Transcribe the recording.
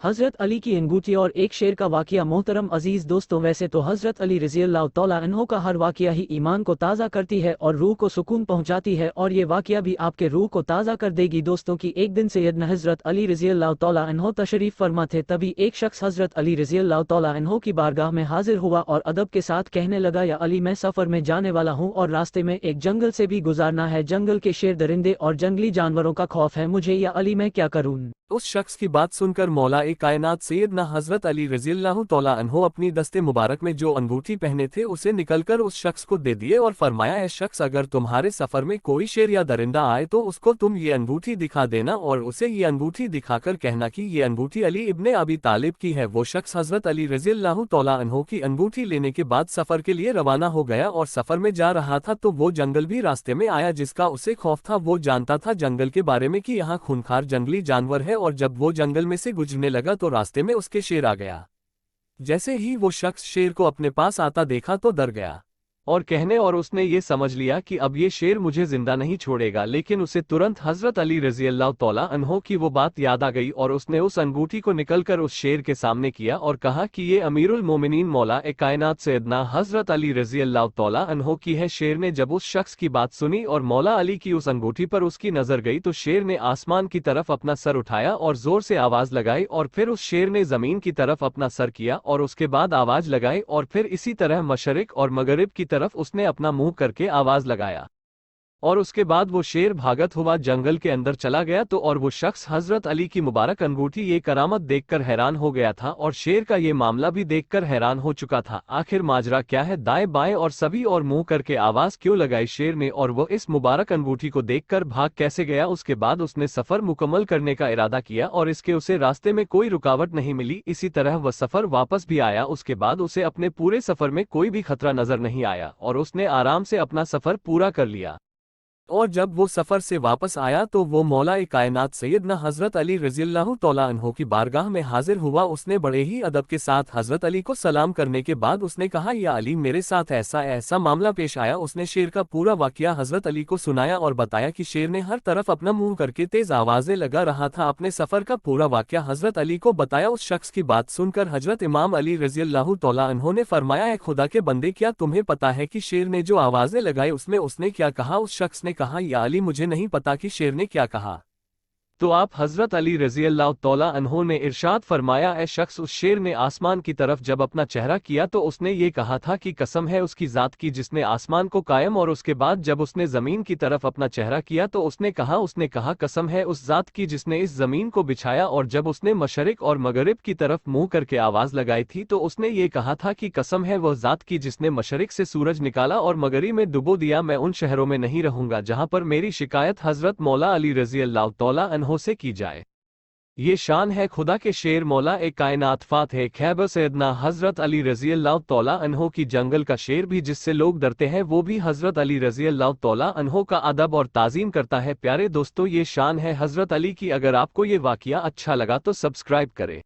हज़रत अली की अंगूठी और एक शेर का वाक़या। मोहतरम अजीज़ दोस्तों, वैसे तो हज़रत अली रज़ी अल्लाह तआला अन्हो का हर वाक़या ही ईमान को ताज़ा करती है और रूह को सुकून पहुँचाती है, और ये वाक़या भी आपके रूह को ताज़ा कर देगी। दोस्तों की एक दिन सैयदना हज़रत अली रज़ी अल्लाह तआला अन्हो तशरीफ़ फरमा थे, तभी एक शख्स हज़रत अली रज़ी अल्लाह तआला अन्हो की बारगाह में हाजिर हुआ और अदब के साथ कहने लगा, या अली, मैं सफ़र में जाने वाला हूँ और रास्ते में एक जंगल से भी गुजारना है। जंगल के शेर, दरिंदे और जंगली जानवरों का खौफ है मुझे, या अली मैं क्या करूँ। उस शख्स की बात सुनकर मौला ए कायनात सैयदना हज़रत अली रज़ियल्लाहु तआला अन्हो अपनी दस्ते मुबारक में जो अंगूठी पहने थे उसे निकलकर उस शख्स को दे दिए और फरमाया, ए शख्स, अगर तुम्हारे सफ़र में कोई शेर या दरिंदा आए तो उसको तुम ये अंगूठी दिखा देना और उसे ये अंगूठी दिखाकर कहना कि ये अंगूठी अली इब्ने अबी तालिब की है। वो शख्स हज़रत अली रज़ियल्लाहु तआला अन्हो की अंगूठी लेने के बाद सफ़र के लिए रवाना हो गया और सफ़र में जा रहा था तो वो जंगल भी रास्ते में आया जिसका उसे खौफ था। वो जानता था जंगल के बारे में कि यहाँ खूंखार जंगली जानवर है, और जब वो जंगल में से गुजरने लगा तो रास्ते में उसके शेर आ गया। जैसे ही वो शख्स शेर को अपने पास आता देखा तो डर गया और उसने ये समझ लिया कि अब ये शेर मुझे जिंदा नहीं छोड़ेगा, लेकिन उसे तुरंत हज़रत अली रज़ी अल्लाह तआला अन्हो की वो बात याद आ गई और उसने उस अंगूठी को निकलकर उस शेर के सामने किया और कहा कि ये अमीरुल मोमिनीन मौला ए कायनात सैयदना हज़रत अली रज़ी अल्लाह तआला अन्हो की है। शेर ने जब उस शख्स की बात सुनी और मौला अली की उस अंगूठी पर उसकी नजर गई तो शेर ने आसमान की तरफ अपना सर उठाया और जोर से आवाज लगाई, और फिर उस शेर ने जमीन की तरफ अपना सर किया और उसके बाद आवाज लगाई, और फिर इसी तरह मशरिक और मगरिब की तरफ उसने अपना मुंह करके आवाज लगाया, और उसके बाद वो शेर भागत हुआ जंगल के अंदर चला गया। तो और वो शख्स हजरत अली की मुबारक अंगूठी ये करामत देखकर हैरान हो गया था और शेर का ये मामला भी देखकर हैरान हो चुका था। आखिर माजरा क्या है, दाएं बाएं और सभी और मुंह करके आवाज क्यों लगाई शेर ने, और वो इस मुबारक अंगूठी को देखकर भाग कैसे गया। उसके बाद उसने सफर मुकम्मल करने का इरादा किया और इसके उसे रास्ते में कोई रुकावट नहीं मिली। इसी तरह वह सफर वापस भी आया। उसके बाद उसे अपने पूरे सफर में कोई भी खतरा नजर नहीं आया और उसने आराम से अपना सफर पूरा कर लिया। और जब वो सफर से वापस आया तो वो मौला ए कायनात सैयदना हज़रत अली रज़ियल्लाहु तआला अन्हो की बारगाह में हाजिर हुआ। उसने बड़े ही अदब के साथ हज़रत अली को सलाम करने के बाद उसने कहा, या अली, मेरे साथ ऐसा ऐसा मामला पेश आया। उसने शेर का पूरा वाकया हज़रत अली को सुनाया और बताया कि शेर ने हर तरफ अपना मुंह करके तेज आवाजें लगा रहा था। अपने सफर का पूरा वाकया हज़रत अली को बताया। उस शख्स की बात सुनकर हज़रत इमाम अली रज़ियल्लाहु तआला अन्हो ने फरमाया, ए खुदा के बंदे, क्या तुम्हें पता है कि शेर ने जो आवाजें लगाई उसमें उसने क्या कहा। उस शख्स ने कहा, या अली, मुझे नहीं पता कि शेर ने क्या कहा। तो आप हज़रत अली रज़ी अल्लाह तआला अन्हो ने इरशाद फरमाया, ए शख्स, उस शेर ने आसमान की तरफ जब अपना चेहरा किया तो उसने ये कहा था कि कसम है उसकी ज़ात की जिसने आसमान को कायम, और उसके बाद जब उसने ज़मीन की तरफ अपना चेहरा किया तो उसने कहा कसम है उस ज़ात की जिसने इस ज़मीन को बिछाया, और जब उसने मशरिक और मगरिब की तरफ मुंह करके आवाज़ लगाई थी तो उसने ये कहा था कि कसम है वह ज़ात की जिसने मशरिक से सूरज निकाला और मगरिब में डुबो दिया। मैं उन शहरों में नहीं रहूंगा जहां पर मेरी शिकायत हज़रत मौला अली रज़ी अल्लाह तआला अन्हो से की जाए। ये शान है खुदा के शेर मौला ए कायनात फातिह खैबर सैयदना हज़रत अली रज़ी अल्लाह तआला अन्हो की जंगल का शेर भी जिससे लोग डरते हैं वो भी हज़रत अली रज़ी अल्लाह तआला अन्हो का अदब और ताज़ीम करता है। प्यारे दोस्तों, ये शान है हज़रत अली की। अगर आपको ये वाक़या अच्छा लगा तो सब्सक्राइब करें।